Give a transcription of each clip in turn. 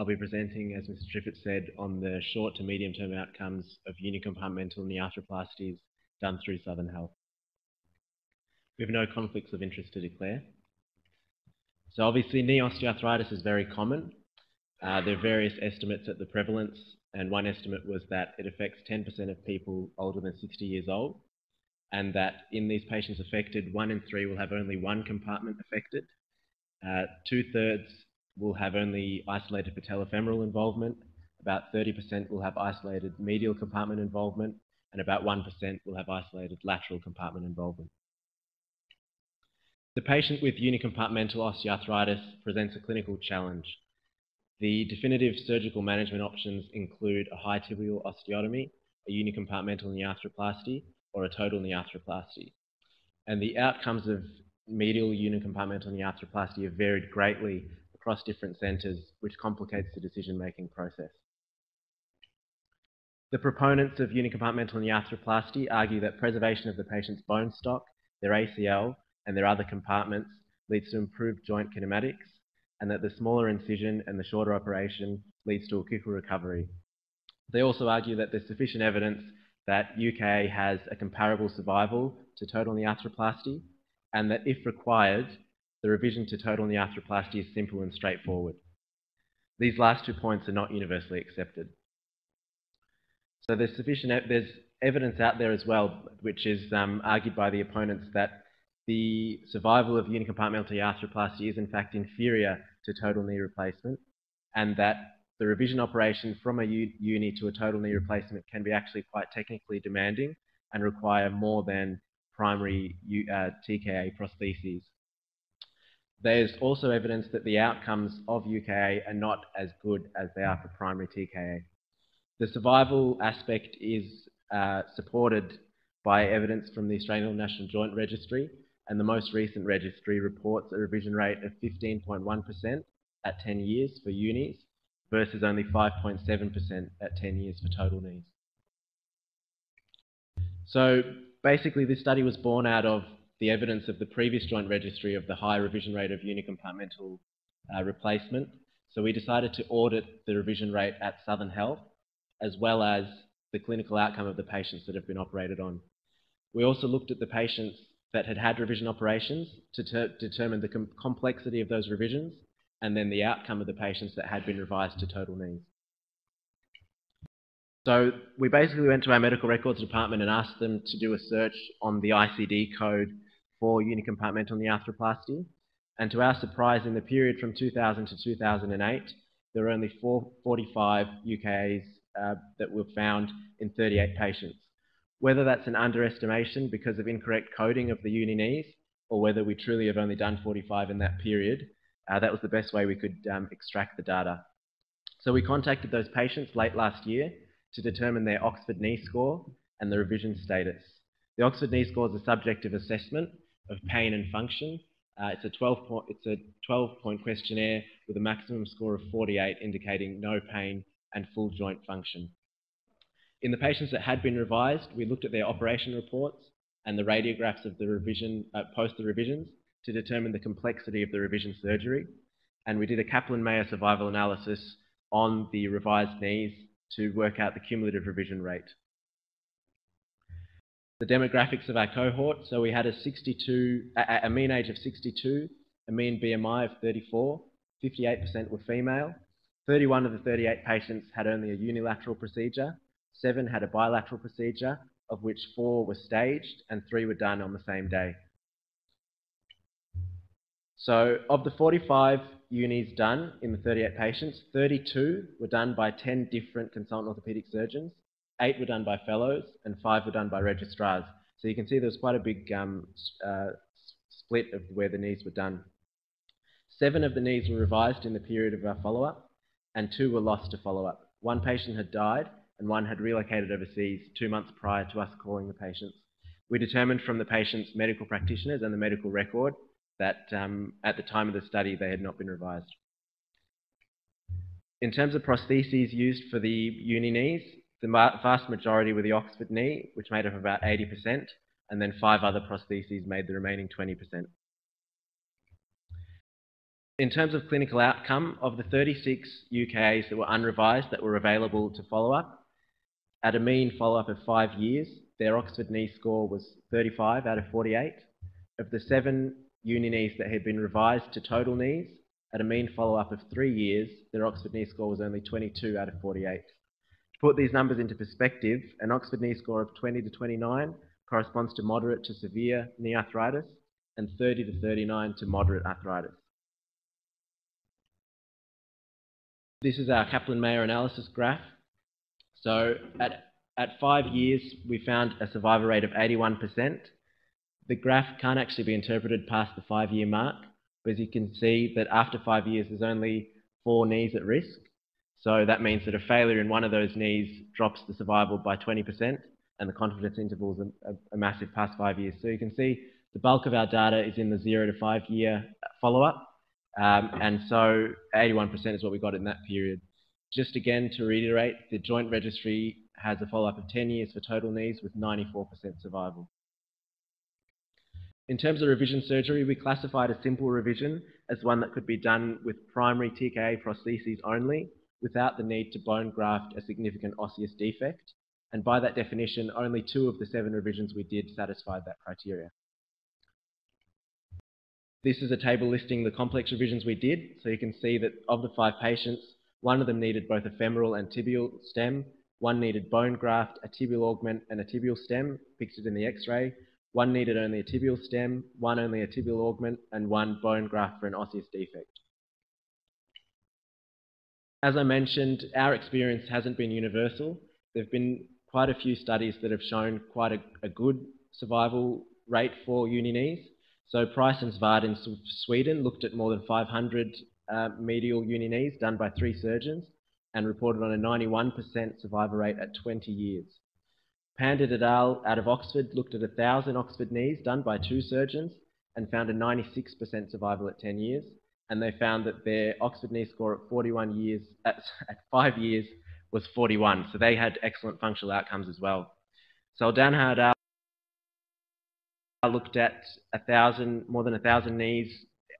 I'll be presenting, as Mr. Triffett said, on the short to medium term outcomes of unicompartmental knee arthroplasties done through Southern Health. We have no conflicts of interest to declare. So obviously knee osteoarthritis is very common. There are various estimates at the prevalence, and one estimate was that it affects 10% of people older than 60 years old, and that in these patients affected, 1 in 3 will have only one compartment affected. 2/3 will have only isolated patellofemoral involvement, about 30% will have isolated medial compartment involvement, and about 1% will have isolated lateral compartment involvement. The patient with unicompartmental osteoarthritis presents a clinical challenge. The definitive surgical management options include a high tibial osteotomy, a unicompartmental knee arthroplasty, or a total knee arthroplasty. And the outcomes of medial unicompartmental knee arthroplasty have varied greatly across different centres, which complicates the decision-making process. The proponents of unicompartmental knee arthroplasty argue that preservation of the patient's bone stock, their ACL, and their other compartments leads to improved joint kinematics, and that the smaller incision and the shorter operation leads to a quicker recovery. They also argue that there's sufficient evidence that UK has a comparable survival to total knee arthroplasty, and that if required, the revision to total knee arthroplasty is simple and straightforward. These last 2 points are not universally accepted. So there's evidence out there as well, which is argued by the opponents that the survival of unicompartmental knee arthroplasty is in fact inferior to total knee replacement, and that the revision operation from a uni to a total knee replacement can be actually quite technically demanding and require more than primary TKA prostheses. There's also evidence that the outcomes of UKA are not as good as they are for primary TKA. The survival aspect is supported by evidence from the Australian National Joint Registry, and the most recent registry reports a revision rate of 15.1% at 10 years for unis versus only 5.7% at 10 years for total knees. So basically this study was born out of the evidence of the previous joint registry of the high revision rate of unicompartmental replacement. So we decided to audit the revision rate at Southern Health, as well as the clinical outcome of the patients that have been operated on. We also looked at the patients that had revision operations to determine the complexity of those revisions, and then the outcome of the patients that had been revised to total knees. So we basically went to our medical records department and asked them to do a search on the ICD code for unicompartmental knee arthroplasty. And to our surprise, in the period from 2000 to 2008, there were only 45 UKAs that were found in 38 patients. Whether that's an underestimation because of incorrect coding of the uni knees, or whether we truly have only done 45 in that period, that was the best way we could extract the data. So we contacted those patients late last year to determine their Oxford knee score and the revision status. The Oxford knee score is a subjective assessment of pain and function. It's a 12-point questionnaire with a maximum score of 48, indicating no pain and full joint function. In the patients that had been revised, we looked at their operation reports and the radiographs of the revision, post the revisions, to determine the complexity of the revision surgery. And we did a Kaplan-Meier survival analysis on the revised knees to work out the cumulative revision rate. The demographics of our cohort, so we had a mean age of 62, a mean BMI of 34, 58% were female, 31 of the 38 patients had only a unilateral procedure, 7 had a bilateral procedure, of which 4 were staged and 3 were done on the same day. So of the 45 unis done in the 38 patients, 32 were done by 10 different consultant orthopedic surgeons, 8 were done by fellows, and 5 were done by registrars. So you can see there's quite a big split of where the knees were done. 7 of the knees were revised in the period of our follow-up, and 2 were lost to follow-up. 1 patient had died, and 1 had relocated overseas 2 months prior to us calling the patients. We determined from the patient's medical practitioners and the medical record that at the time of the study they had not been revised. In terms of prostheses used for the uni knees, the vast majority were the Oxford knee, which made up about 80%, and then 5 other prostheses made the remaining 20%. In terms of clinical outcome, of the 36 UKAs that were unrevised that were available to follow-up, at a mean follow-up of 5 years, their Oxford knee score was 35 out of 48. Of the 7 uni knees that had been revised to total knees, at a mean follow-up of 3 years, their Oxford knee score was only 22 out of 48. To put these numbers into perspective, an Oxford knee score of 20 to 29 corresponds to moderate to severe knee arthritis, and 30 to 39 to moderate arthritis. This is our Kaplan-Meier analysis graph. So at 5 years, we found a survival rate of 81%. The graph can't actually be interpreted past the 5-year mark, but as you can see that after 5 years, there's only 4 knees at risk. So that means that a failure in one of those knees drops the survival by 20%, and the confidence intervals are massive past 5 years. So you can see the bulk of our data is in the 0 to 5 year follow-up. And so 81% is what we got in that period. Just again to reiterate, the joint registry has a follow-up of 10 years for total knees with 94% survival. In terms of revision surgery, we classified a simple revision as one that could be done with primary TKA prostheses only, without the need to bone graft a significant osseous defect. And by that definition, only 2 of the 7 revisions we did satisfied that criteria. This is a table listing the complex revisions we did. So you can see that of the 5 patients, 1 of them needed both a femoral and tibial stem, 1 needed bone graft, a tibial augment, and a tibial stem, pictured in the X-ray. 1 needed only a tibial stem, 1 only a tibial augment, and 1 bone graft for an osseous defect. As I mentioned, our experience hasn't been universal. There have been quite a few studies that have shown quite a good survival rate for uni knees. So Price and Svard in Sweden looked at more than 500 medial uni knees done by 3 surgeons and reported on a 91% survival rate at 20 years. Pandit et al. Out of Oxford looked at 1,000 Oxford knees done by 2 surgeons and found a 96% survival at 10 years. And they found that their Oxford knee score at 41 years, at 5 years, was 41. So they had excellent functional outcomes as well. Saldanha et al. Looked at more than 1,000 knees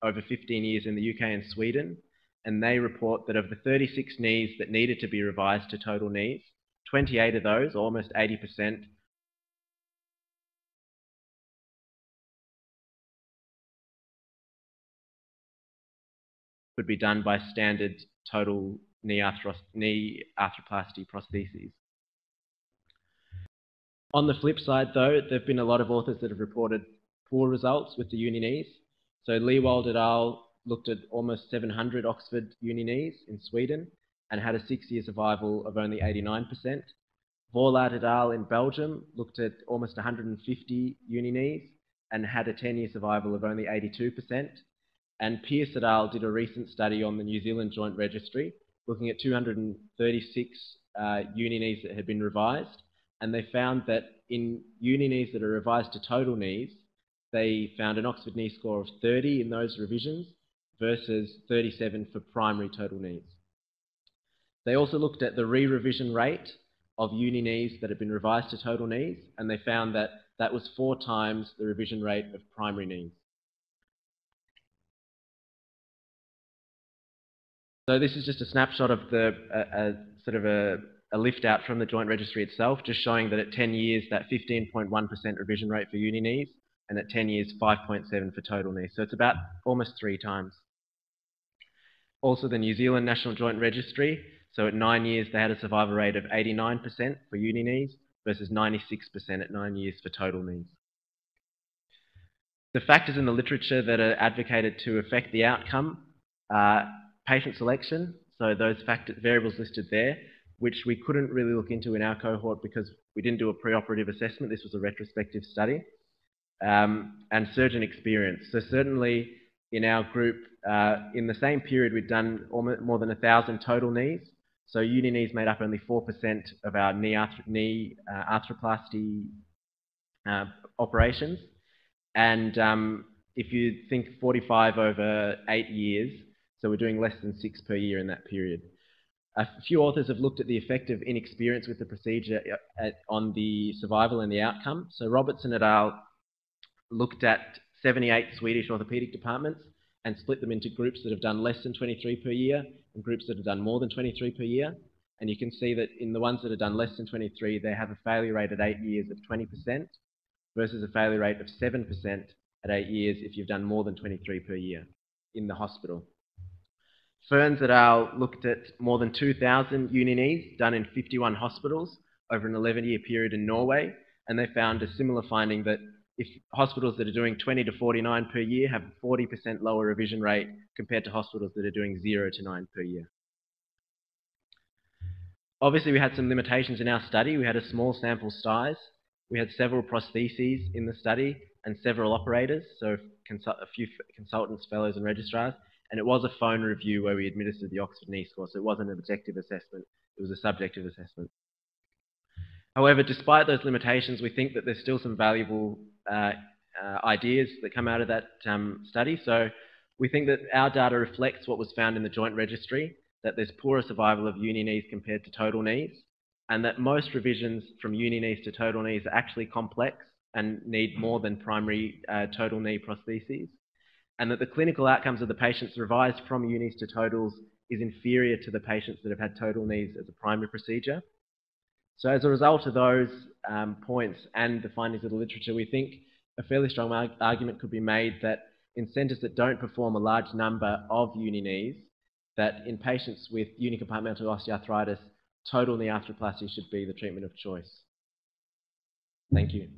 over 15 years in the UK and Sweden, and they report that of the 36 knees that needed to be revised to total knees, 28 of those, almost 80%, could be done by standard total knee arthroplasty prostheses. On the flip side, though, there have been a lot of authors that have reported poor results with the uni knees. So Leewald et al. Looked at almost 700 Oxford uni knees in Sweden and had a 6-year survival of only 89%. Voorlaat et al. In Belgium looked at almost 150 uni knees and had a 10-year survival of only 82%. And Pearce et al. Did a recent study on the New Zealand Joint Registry, looking at 236 uni knees that had been revised. And they found that in uni knees that are revised to total knees, they found an Oxford knee score of 30 in those revisions versus 37 for primary total knees. They also looked at the re-revision rate of uni knees that had been revised to total knees, and they found that that was 4 times the revision rate of primary knees. So this is just a snapshot of the sort of a lift out from the joint registry itself, just showing that at 10 years, that 15.1% revision rate for uni knees, and at 10 years, 5.7 for total knees. So it's about almost 3 times. Also the New Zealand National Joint Registry, so at 9 years, they had a survival rate of 89% for uni knees versus 96% at 9 years for total knees. The factors in the literature that are advocated to affect the outcome are patient selection, so those variables listed there, which we couldn't really look into in our cohort because we didn't do a preoperative assessment. This was a retrospective study. And surgeon experience. So certainly in our group, in the same period, we'd done more than 1,000 total knees. So uni knees made up only 4% of our knee arthroplasty operations. And if you think 45 over 8 years, so we're doing less than 6 per year in that period. A few authors have looked at the effect of inexperience with the procedure on the survival and the outcome. So Robertson et al. Looked at 78 Swedish orthopedic departments and split them into groups that have done less than 23 per year and groups that have done more than 23 per year. And you can see that in the ones that have done less than 23, they have a failure rate at 8 years of 20% versus a failure rate of 7% at 8 years if you've done more than 23 per year in the hospital. Ferns et al. Looked at more than 2,000 uni knees done in 51 hospitals over an 11-year period in Norway, and they found a similar finding that if hospitals that are doing 20 to 49 per year have a 40% lower revision rate compared to hospitals that are doing 0 to 9 per year. Obviously, we had some limitations in our study. We had a small sample size. We had several prostheses in the study and several operators, so a few consultants, fellows, and registrars. And it was a phone review where we administered the Oxford knee score, so it wasn't an objective assessment. It was a subjective assessment. However, despite those limitations, we think that there's still some valuable ideas that come out of that study. So we think that our data reflects what was found in the joint registry, that there's poorer survival of uni knees compared to total knees, and that most revisions from uni knees to total knees are actually complex and need more than primary total knee prostheses, and that the clinical outcomes of the patients revised from unis to totals is inferior to the patients that have had total knees as a primary procedure. So as a result of those points and the findings of the literature, we think a fairly strong argument could be made that in centres that don't perform a large number of uni knees, that in patients with unicompartmental osteoarthritis, total knee arthroplasty should be the treatment of choice. Thank you.